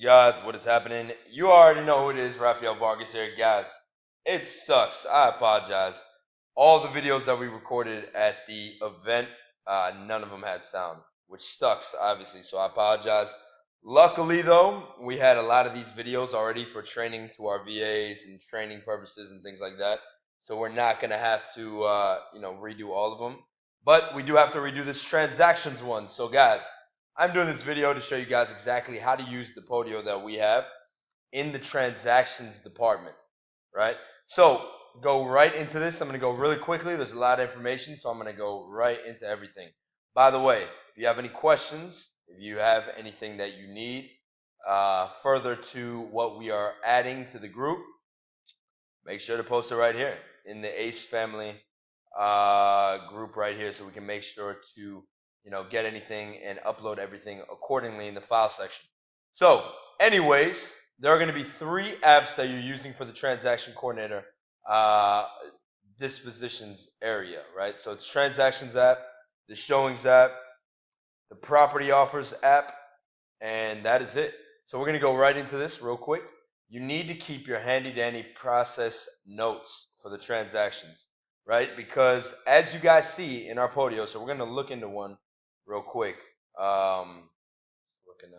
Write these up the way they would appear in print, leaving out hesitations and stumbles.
Guys, what is happening? You already know who it is, Rafael Vargas here. Guys, it sucks. I apologize. All the videos that we recorded at the event, none of them had sound, which sucks, obviously, so I apologize. Luckily, though, we had a lot of these videos already for training to our VAs and training purposes and things like that. So we're not going to have to, redo all of them. But we do have to redo this transactions one. So, guys, I'm doing this video to show you guys exactly how to use the Podio that we have in the transactions department, right? So go right into this. I'm going to go really quickly. There's a lot of information, so I'm going to go right into everything. By the way, if you have any questions, if you have anything that you need further to what we are adding to the group, make sure to post it right here in the Ace family group right here so we can make sure to get anything and upload everything accordingly in the file section. So anyways, there are going to be 3 apps that you're using for the transaction coordinator dispositions area, right? So it's transactions app, the showings app, the property offers app, and that is it. So we're going to go right into this real quick. You need to keep your handy dandy process notes for the transactions, right? Because as you guys see in our Podio, so we're going to look into one real quick. Looking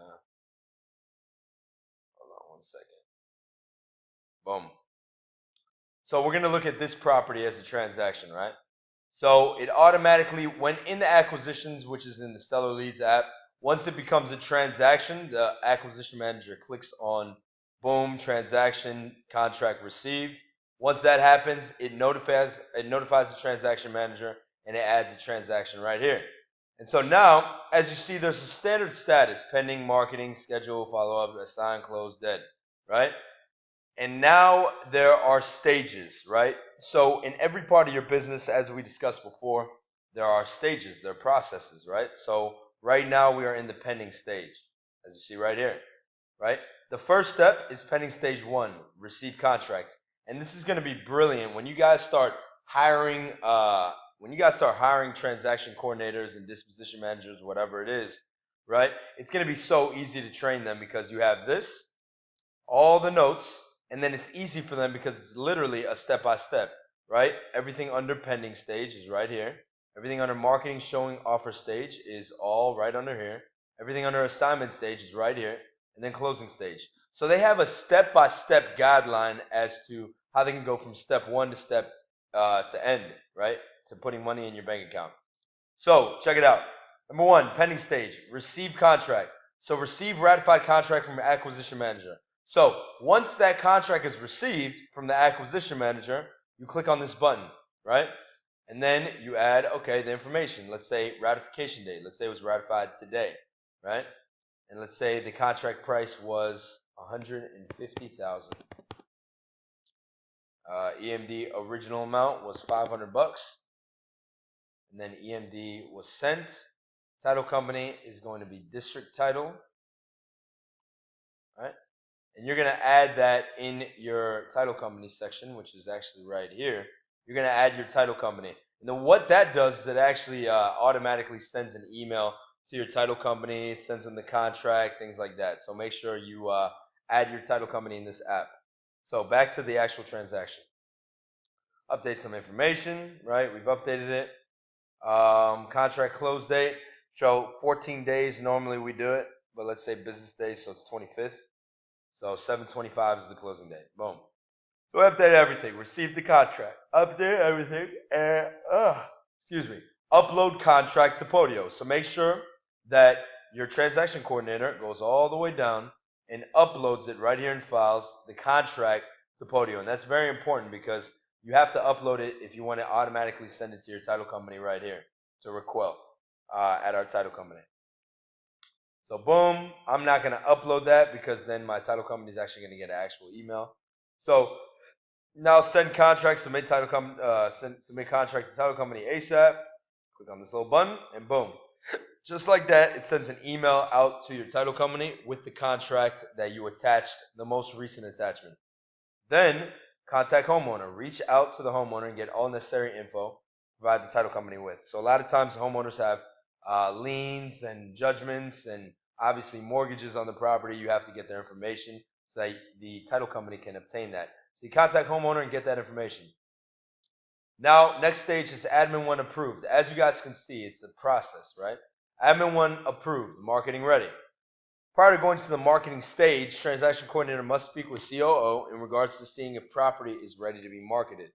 hold on one second. Boom. So we're going to look at this property as a transaction, right? So it automatically, when in the acquisitions, which is in the Stellar Leads app, once it becomes a transaction, the acquisition manager clicks on boom, transaction contract received. Once that happens, it notifies the transaction manager and it adds a transaction right here. And so now, as you see, there's a standard status: pending, marketing, schedule, follow-up, assign, close, dead, right? And now there are stages, right? So in every part of your business, as we discussed before, there are stages, there are processes, right? So right now we are in the pending stage, as you see right here, right? The first step is pending stage 1, receive contract. And this is going to be brilliant when you guys start hiring transaction coordinators and disposition managers, whatever it is, right? It's going to be so easy to train them because you have this, all the notes, and then it's easy for them because it's literally a step-by-step, right? Everything under pending stage is right here. Everything under marketing, showing, offer stage is all right under here. Everything under assignment stage is right here, and then closing stage. So they have a step-by-step guideline as to how they can go from step 1 to step to end, right? To putting money in your bank account. So check it out. Number 1, pending stage, receive contract. So receive ratified contract from your acquisition manager. So once that contract is received from the acquisition manager, you click on this button, right? And then you add, okay, the information. Let's say ratification date. Let's say it was ratified today, right? And let's say the contract price was $150,000. EMD original amount was $500, and then EMD was sent. Title company is going to be District Title, right? And you're going to add that in your title company section, which is actually right here. You're going to add your title company. And then what that does is it actually automatically sends an email to your title company. It sends them the contract, things like that. So make sure you add your title company in this app. So back to the actual transaction. Update some information, right? We've updated it. Contract close date. So 14 days normally we do it, but let's say business day, so it's 25th. So 7/25 is the closing date. Boom. So update everything. Receive the contract. Update everything. And upload contract to Podio. So make sure that your transaction coordinator goes all the way down and uploads it right here in files, the contract to Podio. And that's very important because you have to upload it if you want to automatically send it to your title company right here, to Raquel at our title company. So boom, I'm not going to upload that because then my title company is actually going to get an actual email. So now send contract, submit submit contract to title company ASAP. Click on this little button and boom. Just like that, it sends an email out to your title company with the contract that you attached, the most recent attachment. Then contact homeowner. Reach out to the homeowner and get all necessary info. Provide the title company with. So a lot of times homeowners have liens and judgments and Obviously, mortgages on the property, you have to get their information so that the title company can obtain that. So you contact homeowner and get that information. Now, next stage is admin 1 approved. As you guys can see, it's the process, right? Admin 1 approved, marketing ready. Prior to going to the marketing stage, transaction coordinator must speak with COO in regards to seeing if property is ready to be marketed.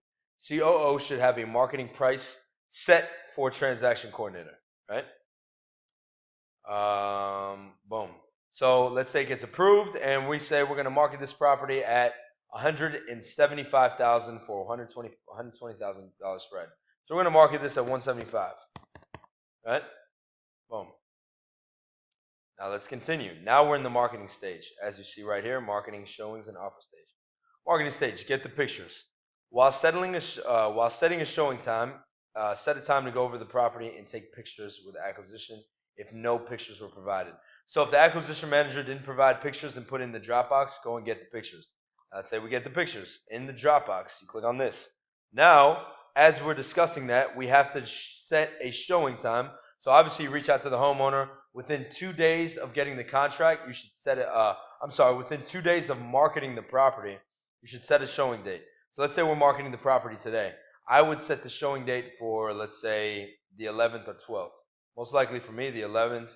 COO should have a marketing price set for transaction coordinator, right? Boom. So let's say it gets approved, and we say we're going to market this property at $175,000 for $120,000 spread. So we're going to market this at $175, right? Boom. Now let's continue. Now we're in the marketing stage. As you see right here, marketing, showings, and offer stage. Marketing stage, get the pictures. While setting a showing time, set a time to go over the property and take pictures with acquisition if no pictures were provided. So if the acquisition manager didn't provide pictures and put in the Dropbox, go and get the pictures. Let's say we get the pictures in the Dropbox. You click on this. Now, as we're discussing that, we have to set a showing time. So obviously you reach out to the homeowner. Within 2 days of getting the contract, you should set it, within 2 days of marketing the property, you should set a showing date. So let's say we're marketing the property today. I would set the showing date for, let's say, the 11th or 12th. Most likely for me, the 11th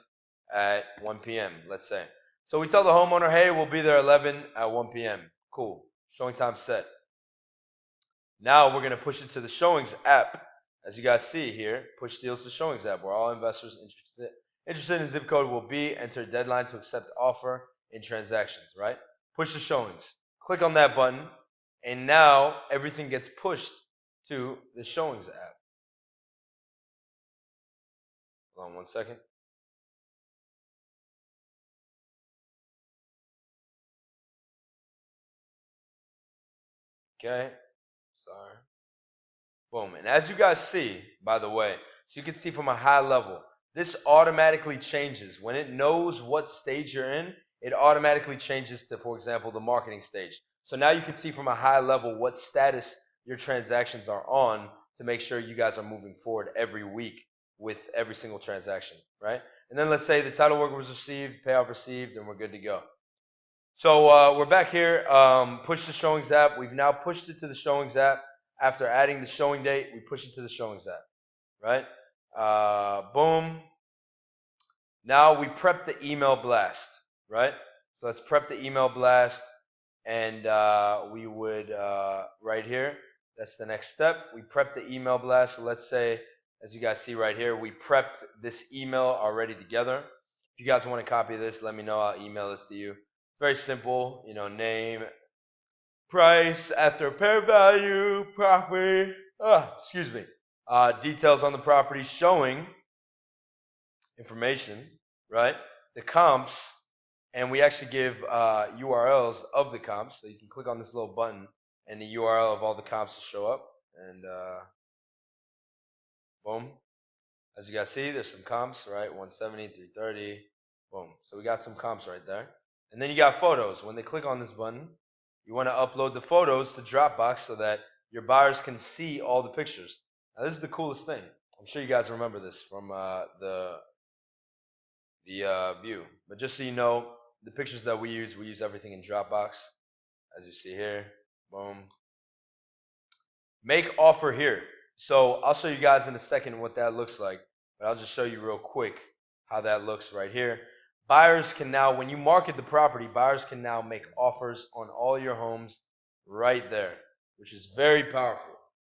at 1 p.m., let's say. So we tell the homeowner, hey, we'll be there 11 at 1 p.m. Cool. Showing time set. Now we're going to push it to the Showings app. As you guys see here, push deals to Showings app, where all investors interested in zip code will be. Enter a deadline to accept offer in transactions, right? Push the Showings. Click on that button, and now everything gets pushed to the Showings app. Hold on 1 second. Okay. Sorry. Boom. And as you guys see, by the way, so you can see from a high level, this automatically changes. When it knows what stage you're in, it automatically changes to, for example, the marketing stage. So now you can see from a high level what status your transactions are on to make sure you guys are moving forward every week with every single transaction, right? And then let's say the title work was received, payoff received, and we're good to go. So we're back here, push the Showings app. We've now pushed it to the Showings app. After adding the showing date, we push it to the Showings app, right? Boom. Now we prep the email blast, right? So let's prep the email blast, and we would, right here, that's the next step. We prep the email blast. So let's say, as you guys see right here, we prepped this email already together. If you guys want a copy of this, let me know. I'll email this to you. It's very simple, name, price after fair value, property, details on the property, showing information, right? The comps, and we actually give URLs of the comps, so you can click on this little button and the URL of all the comps will show up, and boom. As you guys see, there's some comps, right? 170, 330, boom. So we got some comps right there. And then you got photos. When they click on this button, you want to upload the photos to Dropbox so that your buyers can see all the pictures. Now, this is the coolest thing. I'm sure you guys remember this from the view. But just so you know, the pictures that we use everything in Dropbox. As you see here, boom. Make offer here. So I'll show you guys in a second what that looks like. But I'll just show you real quick how that looks right here. Buyers can now, when you market the property, buyers can now make offers on all your homes right there, which is very powerful.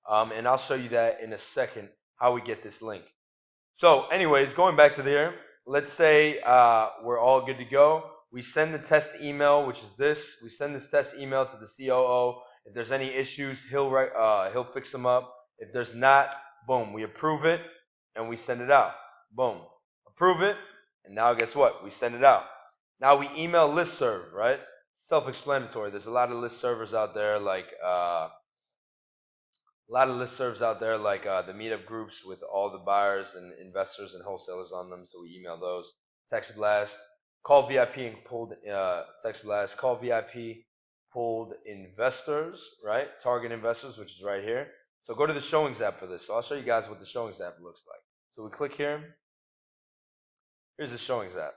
And I'll show you that in a second, how we get this link. So anyways, going back to there, let's say we're all good to go. We send the test email, which is this. We send this test email to the COO. If there's any issues, he'll fix them up. If there's not, boom, we approve it and we send it out. Boom, approve it. And now guess what? We send it out. Now we email listserv, right? Self-explanatory. There's a lot of list servers out there, like the meetup groups with all the buyers and investors and wholesalers on them. So we email those. Text blast, call VIP and pulled text blast, call VIP pulled investors, right? Target investors, which is right here. So go to the Showings app for this. So I'll show you guys what the Showings app looks like. So we click here. Here's the Showings app.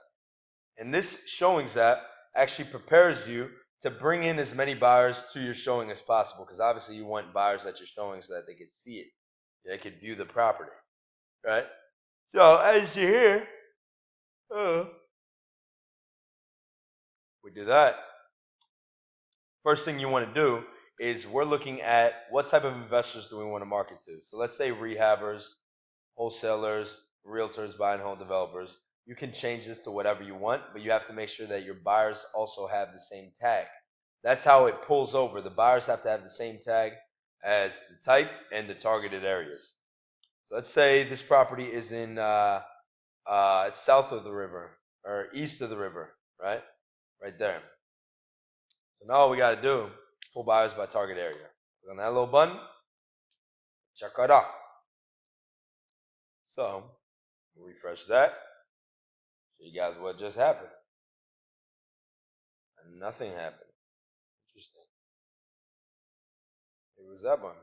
And this showings app actually prepares you to bring in as many buyers to your showing as possible, because obviously you want buyers at your showing so that they could see it, they could view the property, right? So as you hear, we do that. First thing you want to do is we're looking at what type of investors do we want to market to. So let's say rehabbers, wholesalers, realtors, buy and hold developers. You can change this to whatever you want, but you have to make sure that your buyers also have the same tag. That's how it pulls over. The buyers have to have the same tag as the type and the targeted areas. So let's say this property is in it's south of the river or east of the river, right? Right there. So now all we got to do is pull buyers by target area. Click on that little button. Check it out. So we'll refresh that. Show you guys what just happened. And nothing happened. Interesting. It was that button.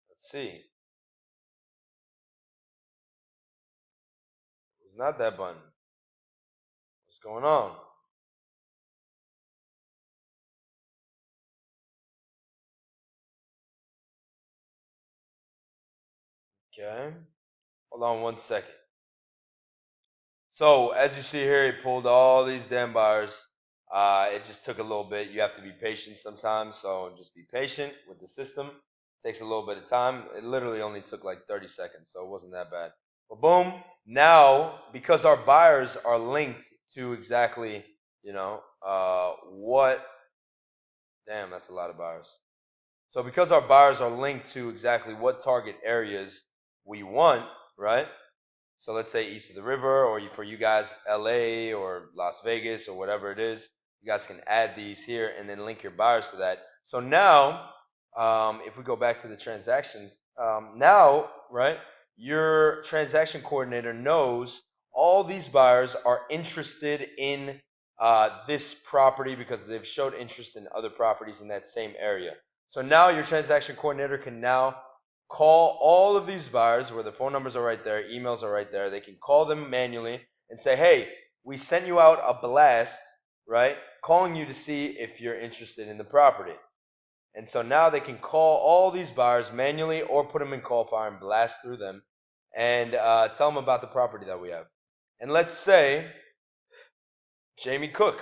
Let's see. It was not that button. What's going on? Okay. Hold on 1 second. So as you see here, it pulled all these damn buyers. It just took a little bit. You have to be patient sometimes, so just be patient with the system. It takes a little bit of time. It literally only took like 30 seconds, so it wasn't that bad. But boom, now because our buyers are linked to exactly, what, damn, that's a lot of buyers. So because our buyers are linked to exactly what target areas we want, right? So let's say east of the river, or for you guys, LA or Las Vegas or whatever it is, you guys can add these here and then link your buyers to that. So now, if we go back to the transactions, now, right, your transaction coordinator knows all these buyers are interested in this property because they've showed interest in other properties in that same area. So now your transaction coordinator can now call all of these buyers where the phone numbers are right there, emails are right there. They can call them manually and say, hey, we sent you out a blast, right, calling you to see if you're interested in the property. And so now they can call all these buyers manually or put them in Callfire and blast through them and tell them about the property that we have. And let's say Jamie Cook,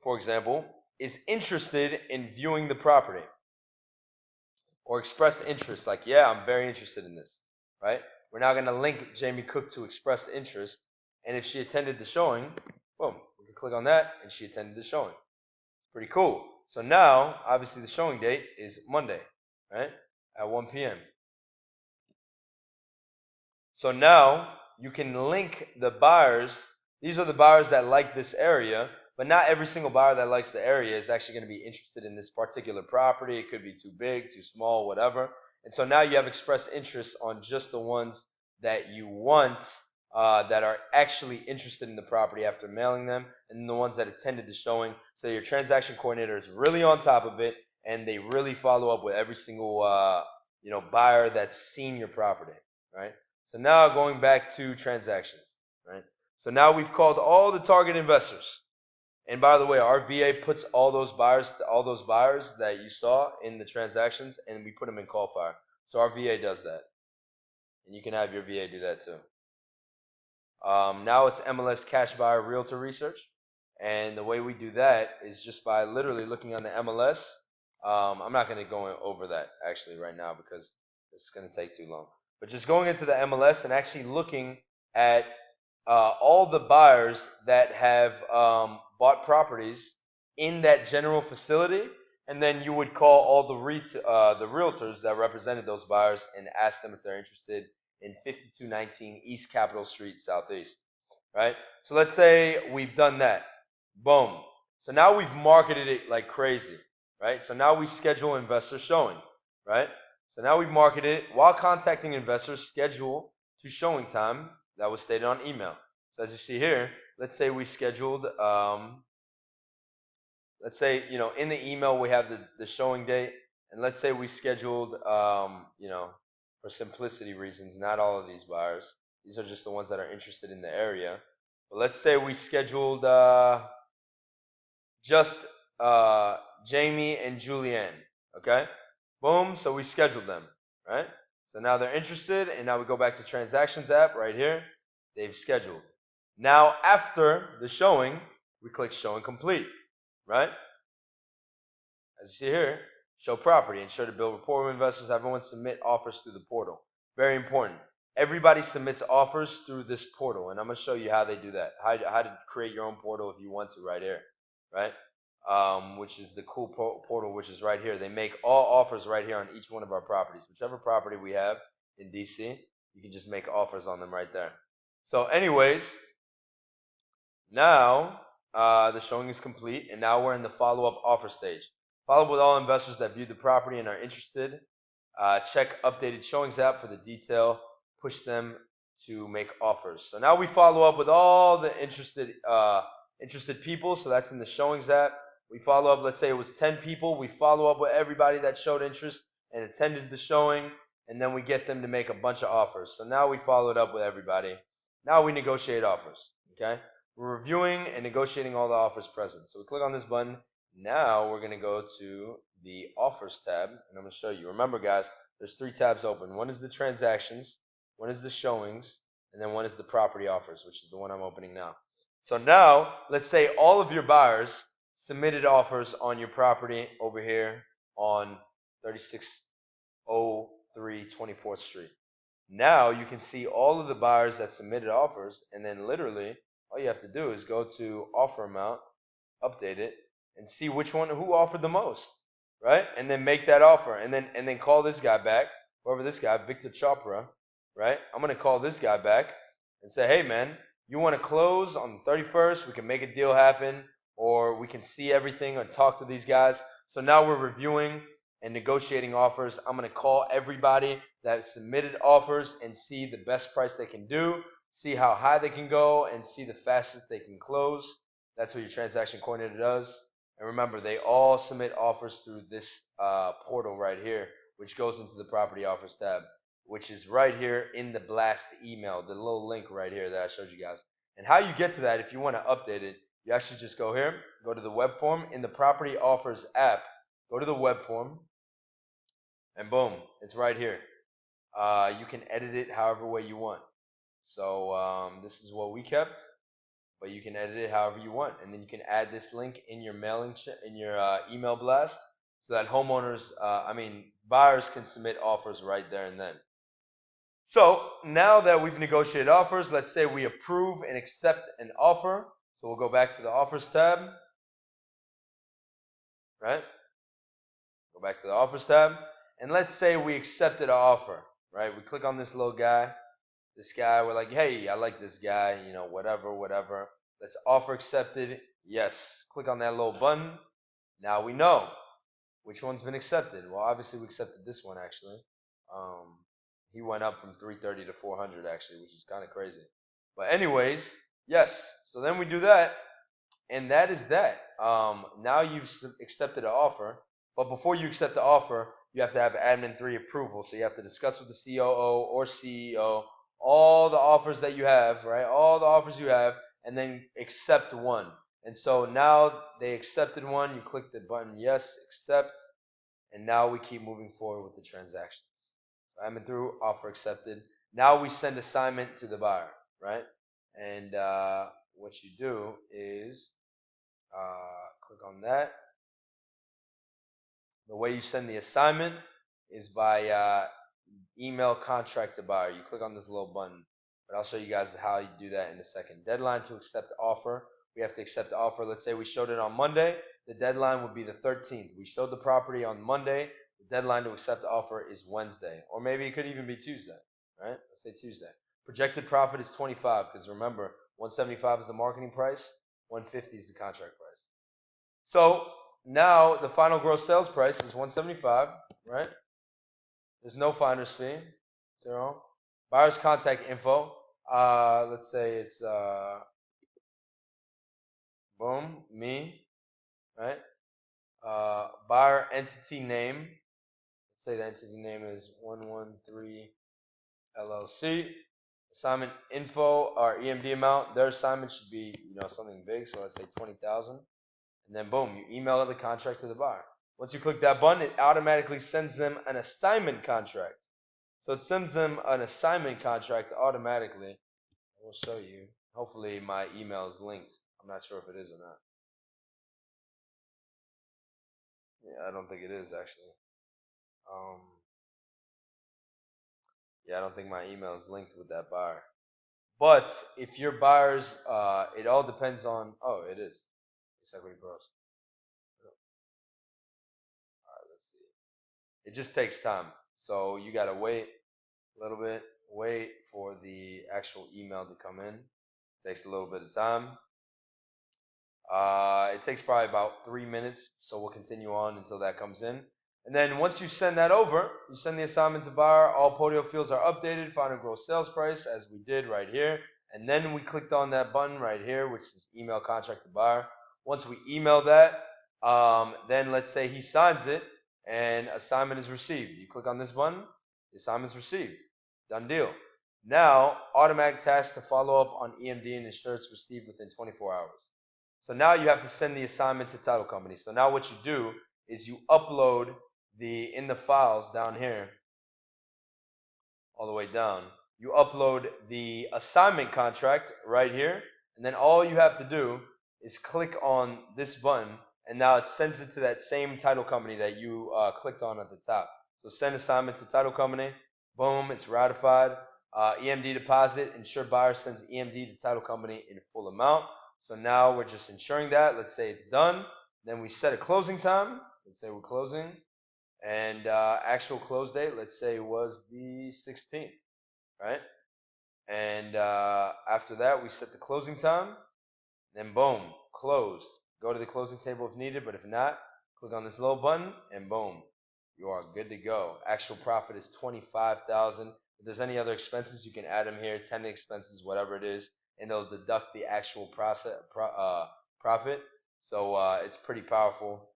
for example, is interested in viewing the property or expressed interest, like, yeah, I'm very interested in this, right? We're now going to link Jamie Cook to expressed interest, and if she attended the showing, boom, we can click on that, and she attended the showing. Pretty cool. So now, obviously, the showing date is Monday, right, at 1 p.m. So now you can link the buyers. These are the buyers that like this area, but not every single buyer that likes the area is actually going to be interested in this particular property. It could be too big, too small, whatever. And so now you have expressed interest on just the ones that you want that are actually interested in the property after mailing them, and the ones that attended the showing. So your transaction coordinator is really on top of it, and they really follow up with every single buyer that's seen your property, right? So now going back to transactions, right? So now we've called all the target investors. And by the way, our VA puts all those buyers that you saw in the transactions, and we put them in Callfire. So our VA does that. And you can have your VA do that too. Now it's MLS cash buyer realtor research. And the way we do that is just by literally looking on the MLS. I'm not going to go over that actually right now because it's going to take too long. But just going into the MLS and actually looking at all the buyers that have bought properties in that general facility, and then you would call all the realtors that represented those buyers and ask them if they're interested in 5219 East Capitol Street Southeast, right? So let's say we've done that. Boom. So now we've marketed it like crazy, right? So now we schedule investor showing, right? So now we've marketed it while contacting investors, schedule to showing time that was stated on email. So as you see here, let's say we scheduled, let's say, in the email we have the showing date, and let's say we scheduled, for simplicity reasons, not all of these buyers. These are just the ones that are interested in the area. But let's say we scheduled just Jamie and Julianne. Okay? Boom. So we scheduled them, right? So now they're interested, and now we go back to Transactions app right here. They've scheduled. Now after the showing, we click Show and Complete, right? As you see here, show property, ensure to build rapport with investors. Everyone submit offers through the portal. Very important. Everybody submits offers through this portal, and I'm going to show you how they do that. How to create your own portal if you want to right here, right? Which is the cool portal, which is right here. They make all offers right here on each one of our properties. Whichever property we have in DC, you can just make offers on them right there. So anyways, now the showing is complete, and now we're in the follow-up offer stage. Follow up with all investors that viewed the property and are interested. Check updated showings app for the detail. Push them to make offers. So now we follow up with all the interested people. So that's in the showings app. We follow up, let's say it was 10 people. We follow up with everybody that showed interest and attended the showing, and then we get them to make a bunch of offers. So now we followed up with everybody. Now we negotiate offers. Okay? We're reviewing and negotiating all the offers present. So we click on this button. Now we're going to go to the offers tab, and I'm going to show you. Remember, guys, there's 3 tabs open. One is the transactions, one is the showings, and then one is the property offers, which is the one I'm opening now. So now, let's say all of your buyers submitted offers on your property over here on 3603 24th Street. Now you can see all of the buyers that submitted offers, and then literally all you have to do is go to offer amount, update it, and see which one, who offered the most, right? And then make that offer, and then call this guy back, whoever this guy, Victor Chopra, right? I'm gonna call this guy back and say, hey man, you want to close on the 31st? We can make a deal happen, or we can see everything and talk to these guys. So now we're reviewing and negotiating offers. I'm gonna call everybody that submitted offers and see the best price they can do, see how high they can go, and see the fastest they can close. That's what your transaction coordinator does. And remember, they all submit offers through this portal right here, which goes into the property offers tab, which is right here in the blast email, the little link right here that I showed you guys. And how you get to that, if you want to update it, you actually just go here, go to the web form in the property offers app, go to the web form, and boom, it's right here. You can edit it however way you want. So this is what we kept, but you can edit it however you want, and then you can add this link in your email blast, so that buyers can submit offers right there and then. So now that we've negotiated offers, let's say we approve and accept an offer. So we'll go back to the offers tab, right? Go back to the offers tab, and let's say we accepted an offer, right? We click on this little guy. This guy, we're like, hey, I like this guy, whatever. Let's offer accepted. Yes. Click on that little button. Now we know which one's been accepted. Well, obviously we accepted this one actually. He went up from 330 to 400 actually, which is kind of crazy. But anyways, yes. So then we do that, and that is that. Now you've accepted an offer, but before you accept the offer, you have to have admin 3 approval. So you have to discuss with the COO or CEO all the offers that you have, right? All the offers you have, and then accept one. And so now they accepted one. You click the button, yes, accept, and now we keep moving forward with the transactions. So admin through, offer accepted. Now we send assignment to the buyer, right? And what you do is click on that. The way you send the assignment is by email contract to buyer. You click on this little button, but I'll show you guys how you do that in a second. Deadline to accept the offer. We have to accept the offer. Let's say we showed it on Monday. The deadline would be the 13th. We showed the property on Monday. The deadline to accept the offer is Wednesday, or maybe it could even be Tuesday, right? Let's say Tuesday. Projected profit is 25, because remember, 175 is the marketing price, 150 is the contract price. So now the final gross sales price is 175, right? There's no finder's fee, 0. Buyer's contact info. Let's say it's boom, me, right? Buyer entity name. say the entity name is 113 LLC. Assignment info or EMD amount. Their assignment should be something big. So let's say 20,000, and then boom, you email the contract to the buyer. Once you click that button, it automatically sends them an assignment contract. So it sends them an assignment contract automatically. I will show you. Hopefully my email is linked. I'm not sure if it is or not. Yeah, I don't think it is actually. Yeah, I don't think my email is linked with that buyer. But if your buyers, it all depends on. Oh, it is. It's equity pros. All right, let's see. It just takes time, so you gotta wait a little bit. Wait for the actual email to come in. It takes a little bit of time. It takes probably about 3 minutes, so we'll continue on until that comes in. And then once you send that over, you send the assignment to buyer. All Podio fields are updated. Final gross sales price, as we did right here. And then we clicked on that button right here, which is email contract to buyer. Once we email that, then let's say he signs it and assignment is received. You click on this button, the assignment is received. Done deal. Now, automatic task to follow up on EMD and ensure it's received within 24 hours. So now you have to send the assignment to title company. So now what you do is you upload in the files down here, all the way down, you upload the assignment contract right here, and then all you have to do is click on this button, and now it sends it to that same title company that you clicked on at the top. So send assignment to title company, boom, it's ratified. EMD deposit, ensure buyer sends EMD to title company in full amount. So now we're just ensuring that. Let's say it's done. Then we set a closing time. Let's say we're closing. And actual close date, let's say, was the 16th, right? And after that, we set the closing time. Then boom, closed. Go to the closing table if needed, but if not, click on this little button, and boom, you are good to go. Actual profit is 25,000. If there's any other expenses, you can add them here, tenant expenses, whatever it is, and they'll deduct the actual profit. So it's pretty powerful.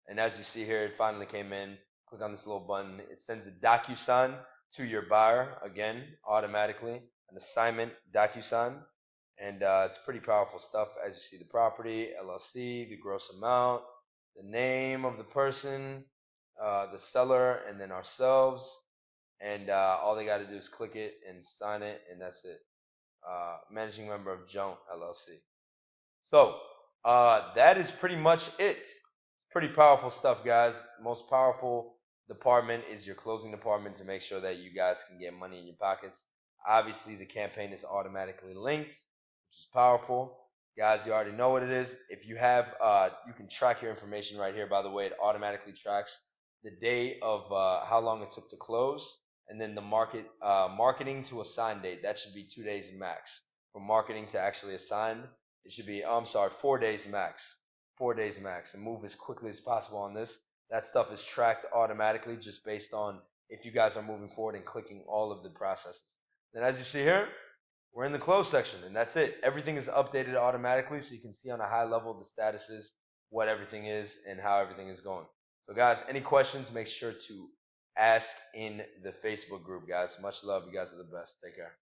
And as you see here, it finally came in. Click on this little button. It sends a DocuSign to your buyer, again, automatically. An assignment DocuSign. And it's pretty powerful stuff. As you see, the property, LLC, the gross amount, the name of the person, the seller, and then ourselves. And all they got to do is click it and sign it, and that's it. Managing member of Joan LLC. So that is pretty much it. Pretty powerful stuff, guys. Most powerful department is your closing department to make sure that you guys can get money in your pockets. Obviously, the campaign is automatically linked, which is powerful. Guys, you already know what it is. If you have, you can track your information right here. By the way, it automatically tracks the day of how long it took to close, and then the marketing to assign date. That should be 2 days max. From marketing to actually assigned, it should be, 4 days max. 4 days max, and move as quickly as possible on this. That stuff is tracked automatically just based on if you guys are moving forward and clicking all of the processes. Then as you see here, we're in the close section, and that's it. Everything is updated automatically, so you can see on a high level the statuses, what everything is, and how everything is going. So guys, any questions, make sure to ask in the Facebook group, guys. Much love. You guys are the best. Take care.